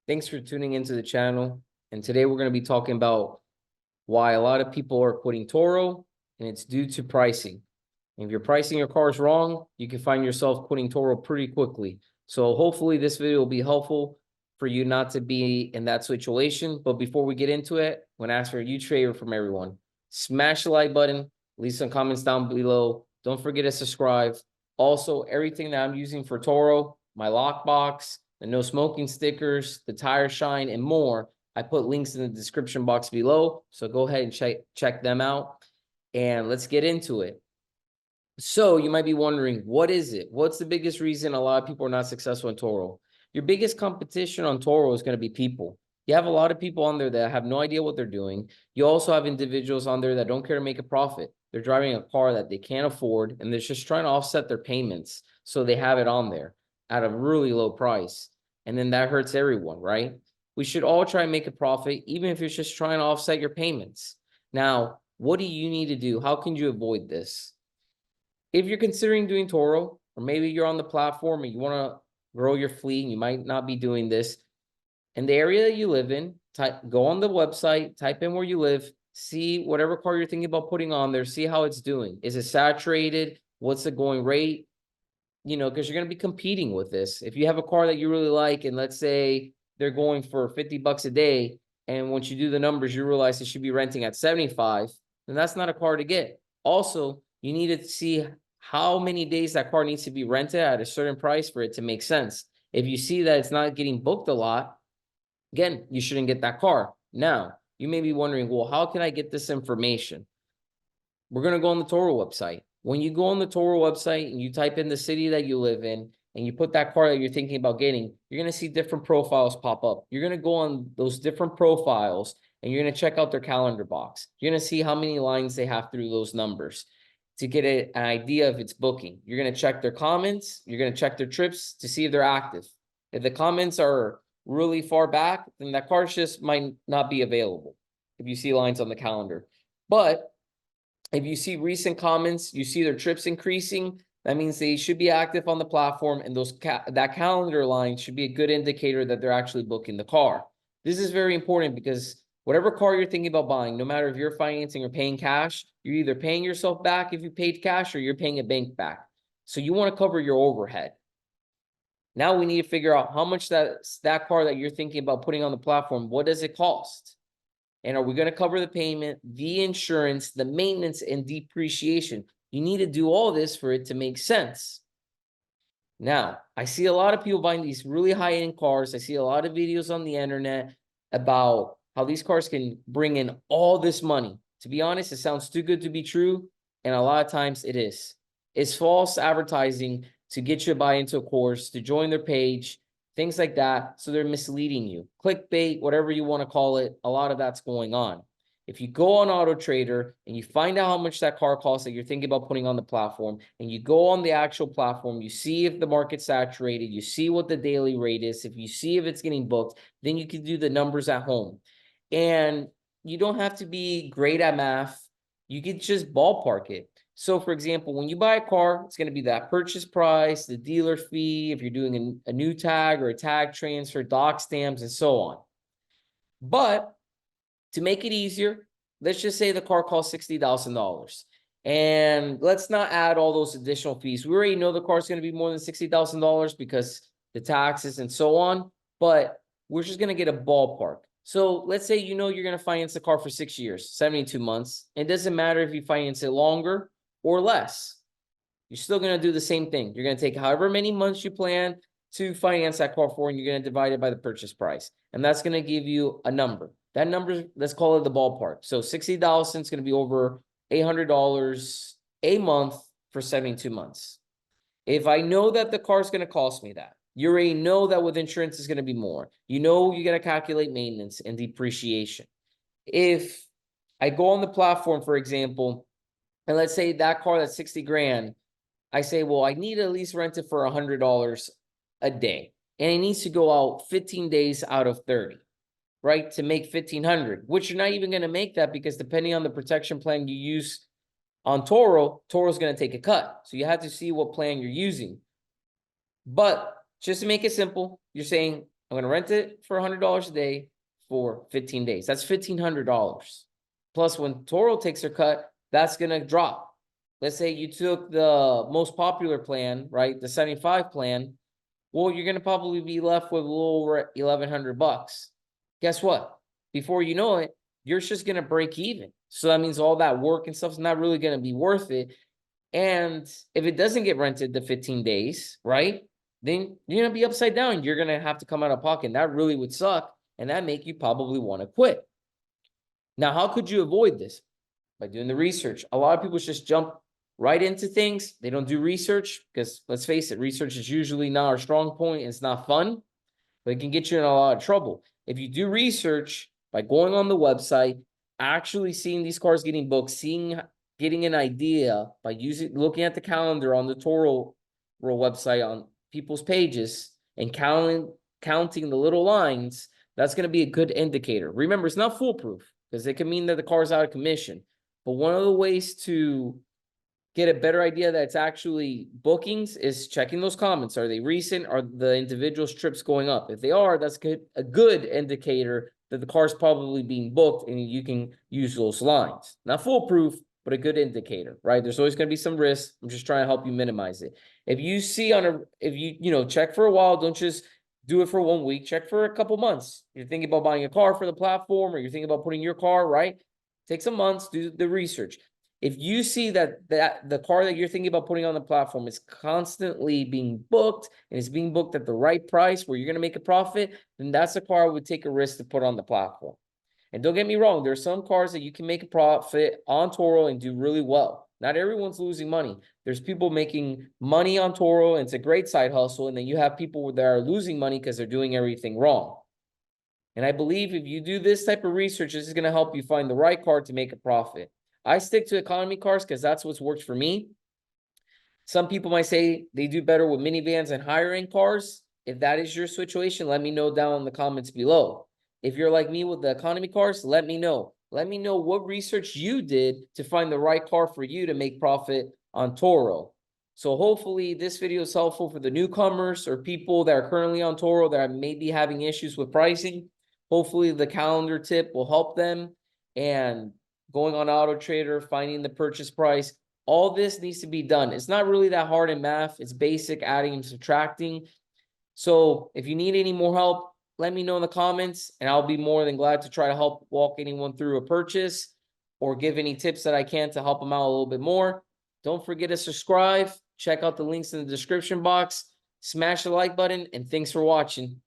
Thanks for tuning into the channel. And today we're going to be talking about why a lot of people are quitting Turo, and it's due to pricing. And if you're pricing your cars wrong, you can find yourself quitting Turo pretty quickly. So hopefully this video will be helpful for you not to be in that situation. But before we get into it, I'm going to ask for a huge favor from everyone. Smash the like button, leave some comments down below. Don't forget to subscribe. Also, everything that I'm using for Turo, my lockbox, the no smoking stickers, the tire shine, and more, I put links in the description box below. So go ahead and check them out. And let's get into it. So you might be wondering, what is it? What's the biggest reason a lot of people are not successful in Turo? Your biggest competition on Turo is going to be people. You have a lot of people on there that have no idea what they're doing. You also have individuals on there that don't care to make a profit. They're driving a car that they can't afford, and they're just trying to offset their payments. So they have it on there at a really low price. And then that hurts everyone, right? We should all try and make a profit, even if you're just trying to offset your payments. Now, what do you need to do? How can you avoid this? If you're considering doing Turo, or maybe you're on the platform and you want to grow your fleet and you might not be doing this, in the area that you live in, go on the website, type in where you live, see whatever car you're thinking about putting on there, see how it's doing. Is it saturated? What's the going rate? You know, because you're going to be competing with this. If you have a car that you really like, and let's say they're going for 50 bucks a day, and once you do the numbers, you realize they should be renting at 75, then that's not a car to get. Also, you need to see how many days that car needs to be rented at a certain price for it to make sense. If you see that it's not getting booked a lot, again, you shouldn't get that car. Now, you may be wondering, well, how can I get this information? We're going to go on the Turo website. When you go on the Turo website and you type in the city that you live in and you put that car that you're thinking about getting, you're going to see different profiles pop up. You're going to go on those different profiles and you're going to check out their calendar box. You're going to see how many lines they have through those numbers to get an idea if it's booking. You're going to check their comments. You're going to check their trips to see if they're active. If the comments are really far back, then that car just might not be available if you see lines on the calendar. But if you see recent comments, you see their trips increasing, that means they should be active on the platform, and that calendar line should be a good indicator that they're actually booking the car. This is very important because whatever car you're thinking about buying, no matter if you're financing or paying cash, you're either paying yourself back if you paid cash or you're paying a bank back. So you want to cover your overhead. Now we need to figure out how much that car that you're thinking about putting on the platform, what does it cost? And are we going to cover the payment, the insurance, the maintenance, and depreciation? You need to do all this for it to make sense. Now, I see a lot of people buying these really high-end cars. I see a lot of videos on the internet about how these cars can bring in all this money. To be honest, it sounds too good to be true, and a lot of times it is. It's false advertising to get you to buy into a course, to join their page, things like that. So they're misleading you. Clickbait, whatever you want to call it, a lot of that's going on. If you go on Auto Trader and you find out how much that car costs that you're thinking about putting on the platform, and you go on the actual platform, you see if the market's saturated, you see what the daily rate is, if you see if it's getting booked, then you can do the numbers at home. And you don't have to be great at math. You could just ballpark it. So, for example, when you buy a car, it's going to be that purchase price, the dealer fee, if you're doing a new tag or a tag transfer, doc stamps, and so on. But to make it easier, let's just say the car costs $60,000. And let's not add all those additional fees. We already know the car is going to be more than $60,000 because the taxes and so on. But we're just going to get a ballpark. So let's say you're going to finance the car for 6 years, 72 months. It doesn't matter if you finance it longer or less. You're still going to do the same thing. You're going to take however many months you plan to finance that car for, and you're going to divide it by the purchase price. And that's going to give you a number. That number, let's call it the ballpark. So $60,000 is going to be over $800 a month for 72 months. If I know that the car is going to cost me that, you already know that with insurance is going to be more. You know you got to calculate maintenance and depreciation. If I go on the platform, for example, and let's say that car that's 60 grand, I say, well, I need to at least rent it for $100 a day. And it needs to go out 15 days out of 30, right? To make 1,500, which you're not even going to make that because depending on the protection plan you use on Turo, Toro's going to take a cut. So you have to see what plan you're using. But just to make it simple, you're saying I'm going to rent it for $100 a day for 15 days. That's $1,500. Plus, when Turo takes their cut, that's going to drop. Let's say you took the most popular plan, right? The 75 plan. Well, you're going to probably be left with a little over $1,100. Guess what? Before you know it, you're just going to break even. So that means all that work and stuff is not really going to be worth it. And if it doesn't get rented the 15 days, right? Then you're going to be upside down. You're going to have to come out of pocket. And that really would suck. And that make you probably want to quit. Now, how could you avoid this? By doing the research. A lot of people just jump right into things. They don't do research because, let's face it, research is usually not our strong point. It's not fun, but it can get you in a lot of trouble. If you do research by going on the website, actually seeing these cars getting booked, getting an idea by looking at the calendar on the Turo website on people's pages and counting the little lines, that's going to be a good indicator. Remember, it's not foolproof because it can mean that the car's out of commission. But one of the ways to get a better idea that it's actually bookings is checking those comments. Are they recent? Are the individual trips going up? If they are, that's a good indicator that the car's probably being booked and you can use those lines. Not foolproof, but a good indicator, right? There's always going to be some risk. I'm just trying to help you minimize it. If you see if you check for a while, don't just do it for 1 week, check for a couple months. You're thinking about buying a car for the platform or you're thinking about putting your car, right? Take some months, do the research. If you see that the car that you're thinking about putting on the platform is constantly being booked and it's being booked at the right price where you're going to make a profit, then that's a car I would take a risk to put on the platform. And don't get me wrong, there's some cars that you can make a profit on Turo and do really well. Not everyone's losing money. There's people making money on Turo, and it's a great side hustle. And then you have people that are losing money because they're doing everything wrong. And I believe if you do this type of research, this is going to help you find the right car to make a profit. I stick to economy cars because that's what's worked for me. Some people might say they do better with minivans and higher end cars. If that is your situation, let me know down in the comments below. If you're like me with the economy cars, let me know. Let me know what research you did to find the right car for you to make profit on Turo. So hopefully this video is helpful for the newcomers or people that are currently on Turo that are maybe having issues with pricing. Hopefully the calendar tip will help them. And going on Auto Trader, finding the purchase price, all this needs to be done. It's not really that hard in math. It's basic adding and subtracting. So if you need any more help, let me know in the comments and I'll be more than glad to try to help walk anyone through a purchase or give any tips that I can to help them out a little bit more. Don't forget to subscribe. Check out the links in the description box. Smash the like button and thanks for watching.